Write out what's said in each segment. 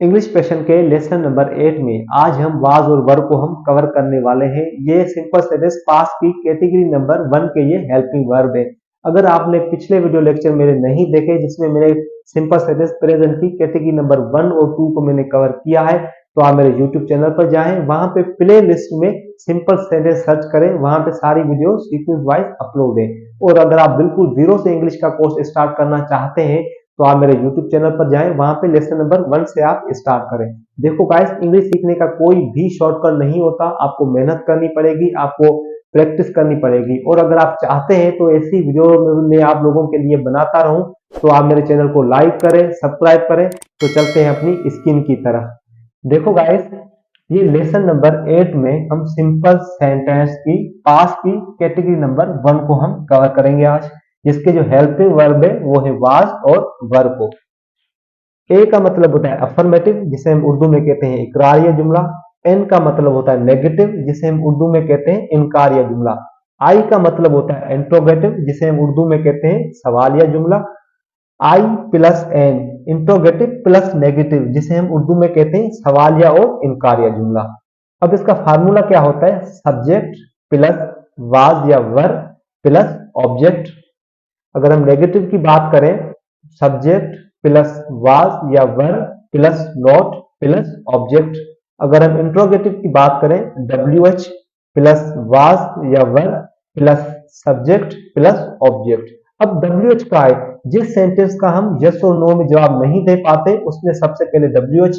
English पेशन के lesson number 8 में आज हम वाज और वर को हम कवर करने वाले हैं। ये सिंपल सेंटेंस पास्ट की कैटेगरी नंबर 1 के ये हेल्पिंग वर्ब है। अगर आपने पिछले वीडियो लेक्चर मेरे नहीं देखे जिसमें मैंने सिंपल सेंटेंस प्रेजेंट की कैटेगरी नंबर 1 और 2 को मैंने कवर किया है, तो आप मेरे यूट्यूब चैनल पर जाएं, वहां पे प्ले लिस्ट में सिंपल सेंटेंस सर्च करें, वहां पे सारी वीडियो सीक्वेंस वाइज अपलोड है। और अगर आप बिल्कुल जीरो से इंग्लिश का कोर्स स्टार्ट करना चाहते हैं तो आप मेरे YouTube चैनल पर जाएं, वहां पे लेसन नंबर 1 से आप स्टार्ट करें। देखो गाइस, इंग्लिश सीखने का कोई भी शॉर्टकट नहीं होता, आपको मेहनत करनी पड़ेगी, आपको प्रैक्टिस करनी पड़ेगी। और अगर आप चाहते हैं तो ऐसी वीडियो मैं आप लोगों के लिए बनाता रहूं, तो आप मेरे चैनल को लाइक करें, सब्सक्राइब करें। तो चलते हैं अपनी स्क्रीन की तरफ। देखो गाइस, ये लेसन नंबर 8 में हम सिंपल सेंटेंस की पास्ट की कैटेगरी नंबर 1 को हम कवर करेंगे आज, जिसके जो हेल्पिंग वर्ब है वो है वाज और वर को। ए का मतलब होता है अफर्मेटिव, जिसे हम उर्दू में कहते हैं इकरारिया जुमला। एन का मतलब होता है नेगेटिव, जिसे हम उर्दू में कहते हैं इनकारिया जुमला। आई का मतलब होता है इंट्रोगेटिव, जिसे हम उर्दू में कहते हैं सवालिया जुमला। I plus N, interrogative plus negative, जिसे हम उर्दू में कहते हैं सवालिया और इनकारिया जुमला। अब इसका फार्मूला क्या होता है? सब्जेक्ट प्लस वाज या वर प्लस ऑब्जेक्ट। अगर हम नेगेटिव की बात करें, सब्जेक्ट प्लस वाज या वर प्लस नॉट प्लस ऑब्जेक्ट। अगर हम इंट्रोगेटिव की बात करें, WH प्लस वाज या वर प्लस सब्जेक्ट प्लस ऑब्जेक्ट। अब WH का है, जिस सेंटेंस का हम यस और नो में जवाब नहीं दे पाते उसमें सबसे पहले WH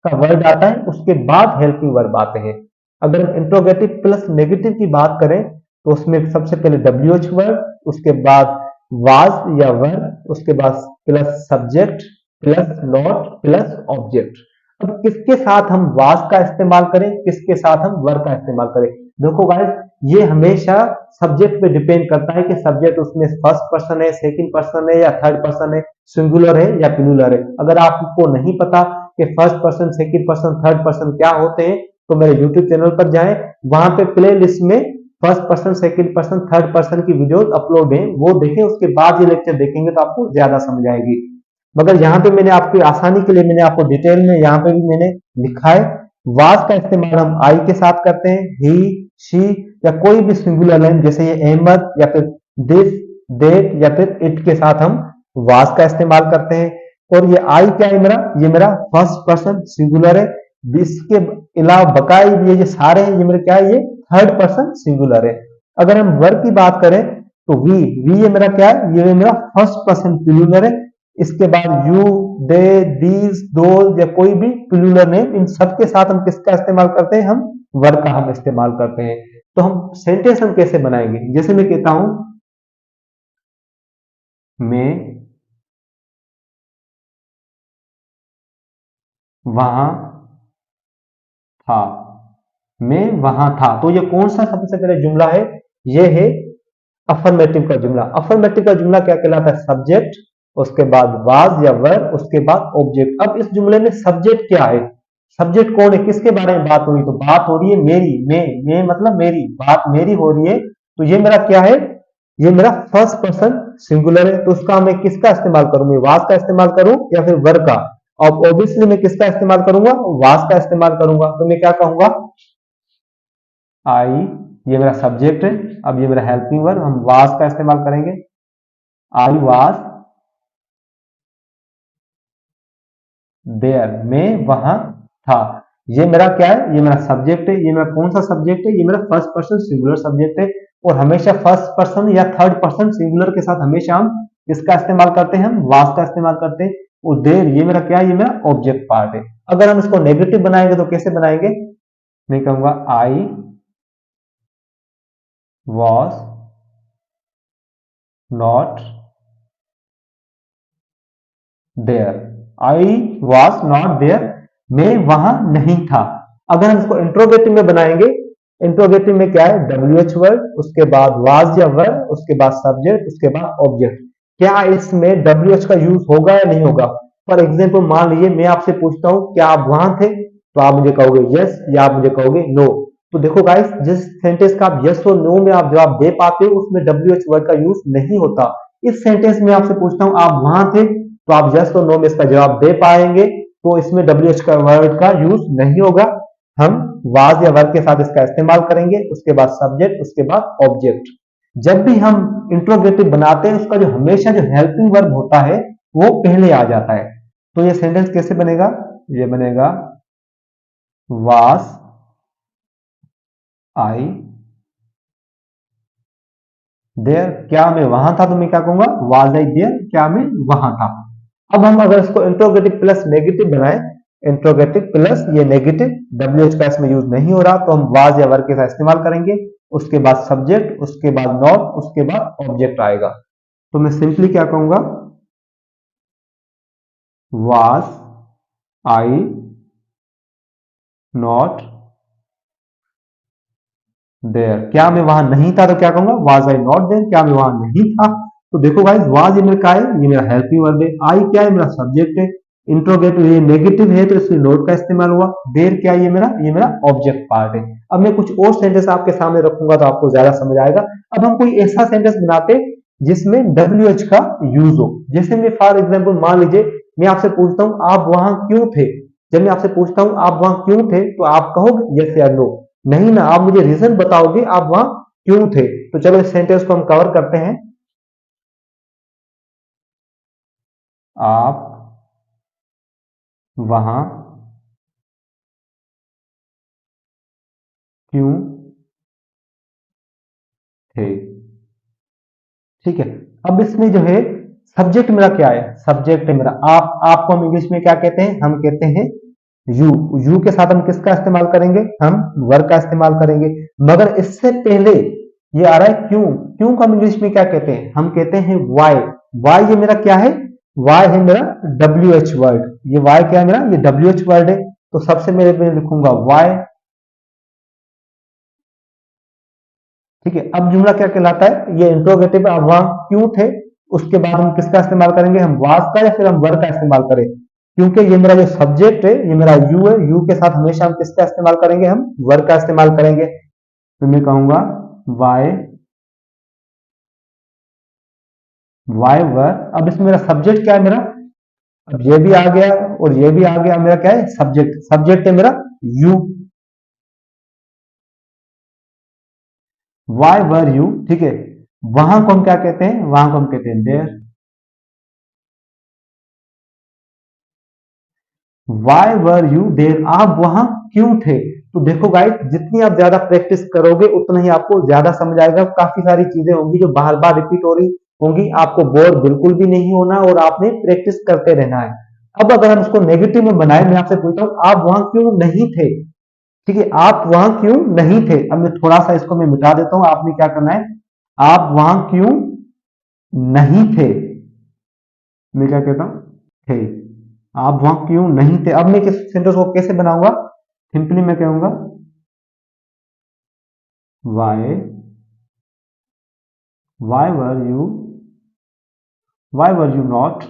का वर्ड आता है, उसके बाद हेल्पिंग वर्ब आते हैं। अगर हम इंट्रोगेटिव प्लस नेगेटिव की बात करें तो उसमें सबसे पहले WH वर्ड, उसके बाद वाज या वर, उसके बाद plus subject plus not plus object. अब किसके साथ हम वाज का इस्तेमाल करें, किसके साथ हम वर का इस्तेमाल करें? देखो गाइस, ये हमेशा सब्जेक्ट पे डिपेंड करता है कि सब्जेक्ट उसमें फर्स्ट पर्सन है, सेकंड पर्सन है या थर्ड पर्सन है, सिंगुलर है या प्लूरल है। अगर आपको नहीं पता कि first person, second person, third person क्या होते हैं, तो मेरे यूट्यूब चैनल पर जाएं, वहां पे प्ले लिस्ट में first person, second person, third person की वीडियोस अपलोड है, वो देखें, उसके बाद ये लेक्चर देखेंगे तो आपको ज्यादा समझ आएगी। मगर यहाँ पे मैंने आपकी आसानी के लिए मैंने आपको डिटेल में यहाँ पे भी मैंने लिखा है। वाज का इस्तेमाल हम आई के साथ करते हैं, ही, शी या कोई भी सिंगुलर लाइन, जैसे ये अहमद या फिर दिस, देट या फिर इट के साथ हम वाज का इस्तेमाल करते हैं। और ये आई क्या है मेरा? ये मेरा फर्स्ट पर्सन सिंगुलर है। इसके अलावा बकाई ये सारे हैं, ये मेरे क्या है? ये थर्ड पर्सन सिंगुलर है। अगर हम वर्ब की बात करें तो वी ये मेरा क्या है? ये मेरा फर्स्ट पर्सन प्लूरल है। इसके बाद यू, दे, दीज, दोज या कोई भी प्लूरल नेम, इन सब के साथ हम किसका इस्तेमाल करते हैं? हम वर्ब का हम इस्तेमाल करते हैं। तो हम सेंटेंस हम कैसे बनाएंगे? जैसे मैं कहता हूं, मैं वहां था, मैं वहां था। तो ये कौन सा सबसे पहले जुमला है? ये है अफर्मेटिव का जुमला। अफर्मेटिव का जुमला क्या कहलाता है? सब्जेक्ट, उसके बाद वाज या वर, उसके बाद ऑब्जेक्ट। अब इस जुमले में सब्जेक्ट क्या है? सब्जेक्ट कौन है? किसके बारे में बात हो रही है? तो बात हो रही है मेरी, मैं मतलब मेरी, बात मेरी हो रही है। तो ये मेरा क्या है? ये मेरा फर्स्ट पर्सन सिंगुलर है। तो उसका मैं किसका इस्तेमाल करूं? मैं वाज का इस्तेमाल करूं या फिर वर का? अब ऑब्वियसली मैं किसका इस्तेमाल करूंगा? वाज का इस्तेमाल करूंगा। तो मैं क्या कहूंगा? आई, ये मेरा सब्जेक्ट है। अब ये मेरा हेल्पिंग वर्ब, हम वाज का इस्तेमाल करेंगे। आई वाज देयर, मैं वहां था। ये मेरा क्या है? ये मेरा सब्जेक्ट है। ये मेरा कौन सा सब्जेक्ट है? ये मेरा फर्स्ट पर्सन सिंगुलर सब्जेक्ट है। और हमेशा फर्स्ट पर्सन या थर्ड पर्सन सिंगुलर के साथ हमेशा हम इसका इस्तेमाल करते हैं, हम वाज का इस्तेमाल करते हैं। और देयर ये मेरा क्या है? ये मेरा ऑब्जेक्ट पार्ट है। अगर हम इसको नेगेटिव बनाएंगे तो कैसे बनाएंगे? मैं कहूंगा I was not there, I was not there, मैं वहां नहीं था। अगर हम इसको इंट्रोगेटिव में बनाएंगे, इंट्रोगेटिव में क्या है? WH वर्ड, उसके बाद वाज या वर, उसके बाद सब्जेक्ट, उसके बाद ऑब्जेक्ट। क्या इसमें WH का यूज होगा या नहीं होगा? फॉर एग्जाम्पल मान लीजिए मैं आपसे पूछता हूं क्या आप वहां थे, तो आप मुझे कहोगे यस या आप मुझे कहोगे नो। तो देखो गाइस, जिस सेंटेंस का आप यस और नो में आप जवाब दे पाते हो उसमें WH वर्ड का यूज नहीं होता। इस सेंटेंस में आपसे पूछता हूं आप वहां थे, तो आप यस और नो में इसका जवाब दे पाएंगे। तो इसमें WH का वर्ड का यूज नहीं होगा। हम वाज या वर के साथ इसका इस्तेमाल करेंगे, उसके बाद सब्जेक्ट, उसके बाद ऑब्जेक्ट। जब भी हम इंट्रोगेटिव बनाते हैं उसका जो हमेशा जो हेल्पिंग वर्ब होता है वो पहले आ जाता है। तो ये सेंटेंस कैसे बनेगा? ये बनेगा वाज आई देयर, क्या मैं वहां था? तो मैं क्या कहूंगा? वाज आई देयर, क्या मैं वहां था? अब हम अगर इसको इंट्रोगेटिव प्लस नेगेटिव बनाए, इंट्रोगेटिव प्लस ये नेगेटिव, WH का इसमें यूज नहीं हो रहा, तो हम वाज या वर के साथ इस्तेमाल करेंगे, उसके बाद सब्जेक्ट, उसके बाद नॉट, उसके बाद ऑब्जेक्ट आएगा। तो मैं सिंपली क्या कहूंगा? वाज आई नॉट देयर, क्या मैं वहां नहीं था? तो क्या कहूंगा? वाज आई नॉट देयर, क्या मैं वहां नहीं था? तो देखो गाइस, वाज ये मेरा क्या है? ये मेरा हेल्पिंग वर्ब है। आई क्या है? मेरा सब्जेक्ट है। इंट्रोगेटिव ये नेगेटिव है तो इसलिए नॉट का इस्तेमाल हुआ। देयर क्या है? ये मेरा ऑब्जेक्ट पार्ट है। अब मैं कुछ और सेंटेंस आपके सामने रखूंगा तो आपको ज्यादा समझ आएगा। अब हम कोई ऐसा सेंटेंस बनाते जिसमें WH का यूज हो। जैसे मैं फॉर एग्जाम्पल मान लीजिए मैं आपसे पूछता हूं आप वहां क्यों थे? जब मैं आपसे पूछता हूं आप वहां क्यों थे तो आप कहोगे यस या नो? नहीं ना, आप मुझे रीजन बताओगे आप वहां क्यों थे। तो चलो इस सेंटेंस को हम कवर करते हैं। आप वहां क्यों थे? ठीक है। अब इसमें जो है सब्जेक्ट मेरा क्या है? सब्जेक्ट है मेरा आप। आपको हम इंग्लिश में क्या कहते हैं? हम कहते हैं यू। यू के साथ हम किसका इस्तेमाल करेंगे? हम वर्ब का इस्तेमाल करेंगे। मगर इससे पहले ये आ रहा है क्यों। क्यों को हम इंग्लिश में क्या कहते हैं? हम कहते हैं वाई। वाई ये मेरा क्या है? वाई है मेरा WH वर्ड। ये वाई क्या है मेरा? ये WH वर्ड है। तो सबसे मेरे में लिखूंगा वाई। ठीक है। अब जुमला क्या कहलाता है? ये इंट्रोगेटिव। अब वहां क्यों थे, उसके बाद हम किसका इस्तेमाल करेंगे? हम वाज का या फिर हम वर का इस्तेमाल करें? क्योंकि ये मेरा जो सब्जेक्ट है ये मेरा यू है। यू के साथ हमेशा हम किसका इस्तेमाल करेंगे? हम वर का इस्तेमाल करेंगे। तो मैं कहूंगा वाई, वाई वर। अब इसमें मेरा सब्जेक्ट क्या है? मेरा अब ये भी आ गया और ये भी आ गया। मेरा क्या है? सब्जेक्ट। सब्जेक्ट है मेरा यू। Why were you. ठीक है। वहां को हम क्या कहते हैं? वहां को हम कहते हैं there. Why were you there, आप वहां क्यों थे? तो देखो गाइस, जितनी आप ज्यादा प्रैक्टिस करोगे उतना ही आपको ज्यादा समझ आएगा। काफी सारी चीजें होंगी जो बार बार रिपीट हो रही होंगी। आपको बोर बिल्कुल भी नहीं होना और आपने प्रैक्टिस करते रहना है। अब अगर हम इसको नेगेटिव में बनाए, मैं आपसे पूछता हूँ आप वहां क्यों नहीं थे? ठीक है, आप वहां क्यों नहीं थे? अब मैं थोड़ा सा इसको मैं मिटा देता हूं। आपने क्या करना है? आप वहां क्यों नहीं थे? मैं क्या कहता हूं? थे। आप वहां क्यों नहीं थे? अब मैं किस सेंटेंस को कैसे बनाऊंगा? सिंपली मैं कहूंगा why, why were you, why were you not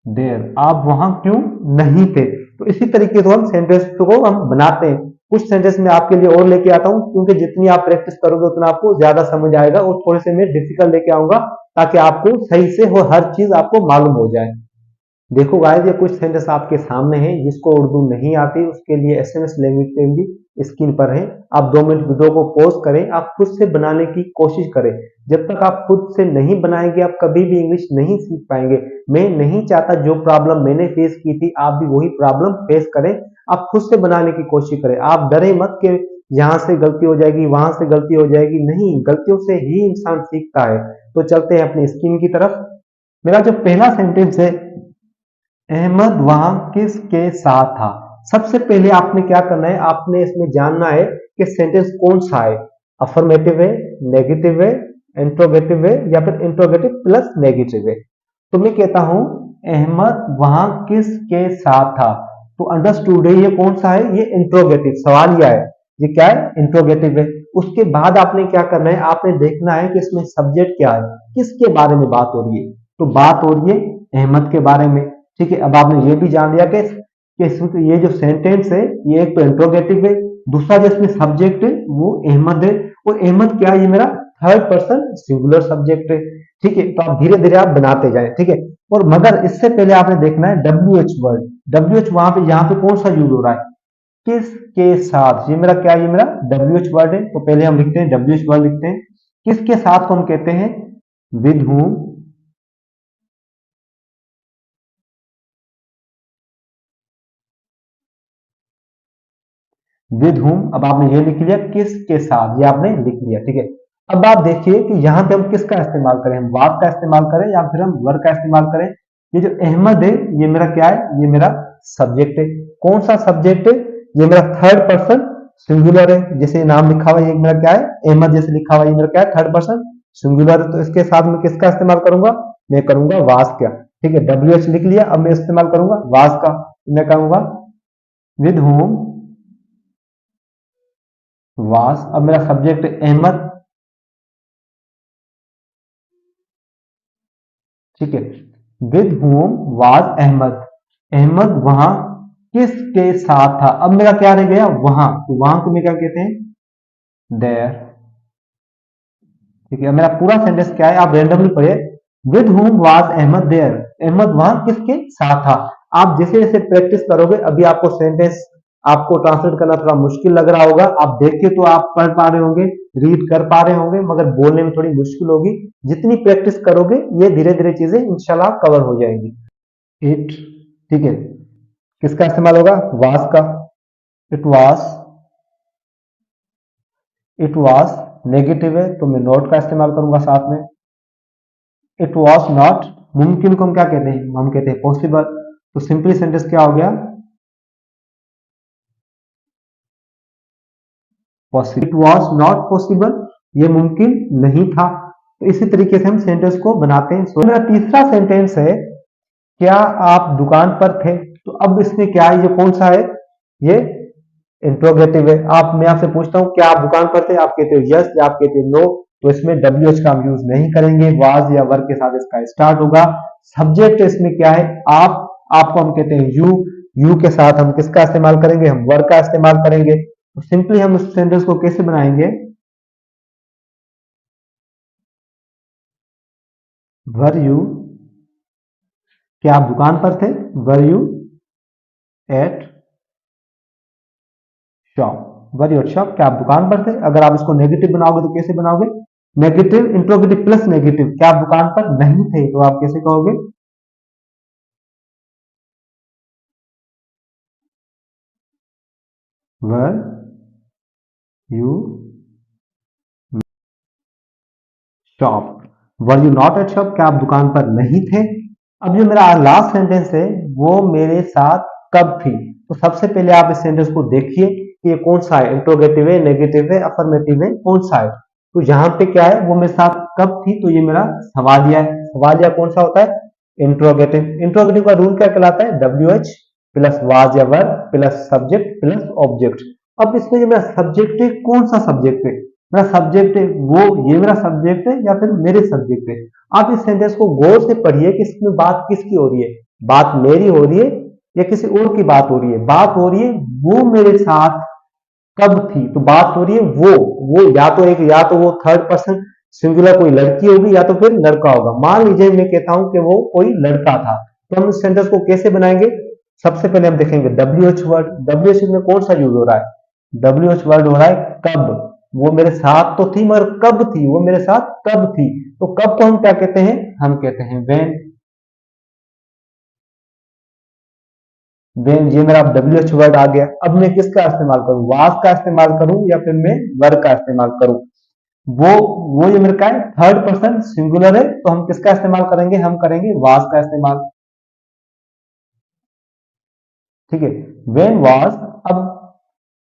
there, आप वहां क्यों नहीं थे? तो इसी तरीके से हम सेंटेंस को हम बनाते हैं। कुछ सेंटेंस में आपके लिए और लेके आता हूं, क्योंकि जितनी आप प्रैक्टिस करोगे उतना आपको ज्यादा समझ आएगा। और थोड़े से मैं डिफिकल्ट लेके आऊंगा ताकि आपको सही से हो, हर चीज आपको मालूम हो जाए। देखो गाइस, ये कुछ सेंटेंस आपके सामने है। जिसको उर्दू नहीं आती उसके लिए SMS लैंग्वेज पे भी स्क्रीन पर है। आप 2 मिनट वीडियो को पॉज करें, आप खुद से बनाने की कोशिश करें। जब तक आप खुद से नहीं बनाएंगे आप कभी भी इंग्लिश नहीं सीख पाएंगे। मैं नहीं चाहता जो प्रॉब्लम मैंने फेस की थी आप भी वही प्रॉब्लम फेस करें। आप खुद से बनाने की कोशिश करें। आप डरे मत कि यहाँ से गलती हो जाएगी, वहां से गलती हो जाएगी। नहीं, गलतियों से ही इंसान सीखता है। तो चलते हैं अपनी स्क्रीन की तरफ। मेरा जो पहला सेंटेंस है, अहमद वहां किसके साथ था। सबसे पहले आपने क्या करना है? आपने इसमें जानना है कि सेंटेंस कौन सा है। अफर्मेटिव है, नेगेटिव है, इंट्रोगेटिव है या फिर इंट्रोगेटिव प्लस नेगेटिव है। तो मैं कहता हूं अहमद वहां किसके साथ था। तो अंडरस्टूड है, ये कौन सा है? ये इंट्रोगेटिव। सवाल यह है ये क्या है? इंट्रोगेटिव है। उसके बाद आपने क्या करना है? आपने देखना है कि इसमें सब्जेक्ट क्या है, किसके बारे में बात हो रही है। तो बात हो रही है अहमद के बारे में। ठीक है। अब आपने ये भी जान लिया कि ये जो सेंटेंस है ये एक तो इंट्रोगेटिव है, दूसरा जो इसमें सब्जेक्ट है वो अहमद है। और अहमद क्या है? ये मेरा थर्ड पर्सन सिंगुलर सब्जेक्ट है। ठीक है, तो आप धीरे धीरे आप बनाते जाए। ठीक है, और मगर इससे पहले आपने देखना है W H word. W H वहां पे यहाँ पे कौन सा यूज हो रहा है, किसके साथ। ये मेरा क्या है, ये मेरा डब्ल्यू एच वर्ड है। तो पहले हम लिखते हैं डब्ल्यू एच वर्ड लिखते हैं, किसके साथ को हम कहते हैं विद whom, विद whom। अब आपने ये लिख लिया किसके साथ, ये आपने लिख लिया। ठीक है, अब आप देखिए कि यहाँ पे हम किसका इस्तेमाल करें, हम वाज का इस्तेमाल करें या फिर हम वर का इस्तेमाल करें। ये जो अहमद है ये मेरा क्या है, ये मेरा सब्जेक्ट है। कौन सा सब्जेक्ट है, ये मेरा थर्ड पर्सन सिंगुलर है। जैसे नाम लिखा हुआ है ये मेरा क्या है, अहमद जैसे लिखा हुआ है ये मेरा क्या है, थर्ड पर्सन सिंगुलर है। तो इसके साथ में किसका इस्तेमाल करूंगा, मैं करूंगा वाज का। ठीक है, डब्ल्यू एच लिख लिया, अब मैं इस्तेमाल करूंगा वाज का। मैं कहूंगा विद होम वाज। अब मेरा सब्जेक्ट अहमद। ठीक है, with whom was Ahmed. Ahmed वहां किसके साथ था। अब मेरा क्या रह गया, वहां। तो वहां को मैं क्या कहते हैं, देयर। ठीक है, मेरा पूरा सेंटेंस क्या है, आप रैंडमली पढ़िए। With whom was Ahmed there. Ahmed वहां किसके साथ था। आप जैसे जैसे प्रैक्टिस करोगे, अभी आपको सेंटेंस आपको ट्रांसलेट करना थोड़ा मुश्किल लग रहा होगा। आप देख के तो आप पढ़ पा रहे होंगे, रीड कर पा रहे होंगे, मगर बोलने में थोड़ी मुश्किल होगी। जितनी प्रैक्टिस करोगे ये धीरे धीरे चीजें इंशाल्लाह कवर हो जाएंगी। इट। ठीक है, किसका इस्तेमाल होगा, वास का। इट वास, इट वास नेगेटिव है तो मैं नॉट का इस्तेमाल करूंगा साथ में। इट वॉज नॉट, मुमकिन को हम क्या कहते हैं, हम कहते हैं पॉसिबल। तो सिंपली सेंटेंस क्या हो गया, possible. It was not possible, ये मुमकिन नहीं था। तो इसी तरीके से हम सेंटेंस को बनाते हैं। मेरा तीसरा सेंटेंस है, क्या आप दुकान पर थे। तो अब इसमें क्या है, ये कौन सा है, ये इंट्रोगेटिव है। आप, मैं आपसे पूछता हूं क्या आप दुकान पर थे, आप कहते हो यस या आप कहते हो नो। तो इसमें डब्ल्यू एच का हम यूज नहीं करेंगे, वाज या वर के साथ इसका स्टार्ट होगा। सब्जेक्ट इसमें क्या है, आप। आपको हम कहते हैं यू। यू के साथ हम किसका इस्तेमाल करेंगे, हम वर का इस्तेमाल करेंगे। तो सिंपली हम उस सेंटेंस को कैसे बनाएंगे, वर यू, क्या आप दुकान पर थे, were you eight shop. Were you eight shop, क्या आप दुकान पर थे। अगर आप इसको नेगेटिव बनाओगे तो कैसे बनाओगे, नेगेटिव इंट्रोगेटिव प्लस नेगेटिव, क्या आप दुकान पर नहीं थे, तो आप कैसे कहोगे, were you shop. Were you not at shop, क्या आप दुकान पर नहीं थे। अब जो मेरा लास्ट सेंटेंस है वो मेरे साथ कब थी। तो सबसे पहले आप इस सेंटेंस को देखिए कि ये कौन सा है, इंट्रोगेटिव है, नेगेटिव है, अफर्मेटिव है, कौन सा है। तो यहाँ पे क्या है, वो मेरे साथ कब थी, तो ये मेरा सवालिया है। सवालिया कौन सा होता है, इंट्रोगेटिव। इंट्रोगेटिव का रूल क्या कहलाता है, डब्ल्यू एच प्लस वाज या वर प्लस सब्जेक्ट प्लस ऑब्जेक्ट। अब इसमें जो मेरा सब्जेक्ट है, कौन सा सब्जेक्ट है, मेरा सब्जेक्ट है वो, ये मेरा सब्जेक्ट है या फिर मेरे सब्जेक्ट है। आप इस सेंटेंस को गौर से पढ़िए कि इसमें बात किसकी हो रही है, बात मेरी हो रही है या किसी और की बात हो रही है। बात हो रही है वो मेरे साथ कब थी, तो बात हो रही है वो या तो एक, या तो वो थर्ड पर्सन सिंगुलर कोई लड़की होगी या तो फिर लड़का होगा। मान लीजिए मैं कहता हूं कि वो कोई लड़का था, तो हम इस सेंटेंस को कैसे बनाएंगे। सबसे पहले हम देखेंगे W H word. W H में कौन सा यूज हो रहा है, डब्ल्यू एच वर्ड हो रहा है कब। वो मेरे साथ तो थी मगर कब थी, वो मेरे साथ कब थी। तो कब को हम क्या कहते हैं, हम कहते हैं वेन। वेन, ये मेरा डब्ल्यू एच वर्ड आ गया। अब मैं किसका इस्तेमाल करूं, वाज का इस्तेमाल करूं या फिर मैं वर का इस्तेमाल करूं। वो वो ये मेरे का है थर्ड पर्सन सिंगुलर है, तो हम किसका इस्तेमाल करेंगे, हम करेंगे वाज का इस्तेमाल। ठीक है, वेन वाज। अब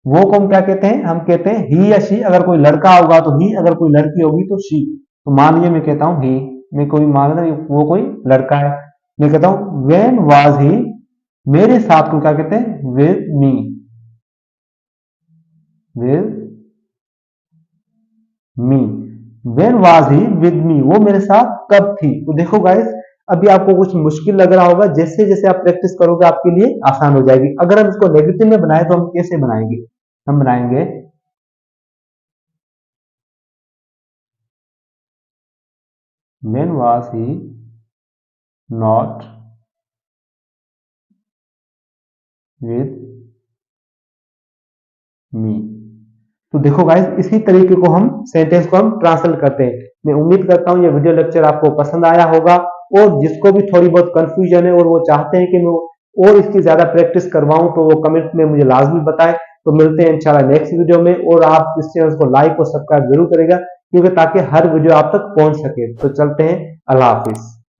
वो को हम क्या कहते हैं, हम कहते हैं ही या शी। अगर कोई लड़का होगा तो ही, अगर कोई लड़की होगी तो शी। तो मान लीजिए मैं कहता हूं ही, मैं कोई मान लो वो कोई लड़का है, मैं कहता हूं वेन वाज ही, मेरे साथ को क्या कहते हैं, with me, with me. When was he with me, वो मेरे साथ कब थी। तो देखो गाइस, अभी आपको कुछ मुश्किल लग रहा होगा, जैसे जैसे आप प्रैक्टिस करोगे आपके लिए आसान हो जाएगी। अगर हम इसको नेगेटिव में बनाए तो हम कैसे बनाएंगे, हम बनाएंगे when was he not with me. तो देखो गाइस, इसी तरीके को हम सेंटेंस को हम ट्रांसलेट करते हैं। मैं उम्मीद करता हूं ये वीडियो लेक्चर आपको पसंद आया होगा, और जिसको भी थोड़ी बहुत कंफ्यूजन है और वो चाहते हैं कि मैं और इसकी ज्यादा प्रैक्टिस करवाऊं, तो वो कमेंट में मुझे लाजमी बताएं। तो मिलते हैं इंशाल्लाह नेक्स्ट वीडियो में, और आप इस चैनल को लाइक और सब्सक्राइब जरूर करेगा, क्योंकि ताकि हर वीडियो आप तक पहुंच सके। तो चलते हैं, अल्लाह हाफिज।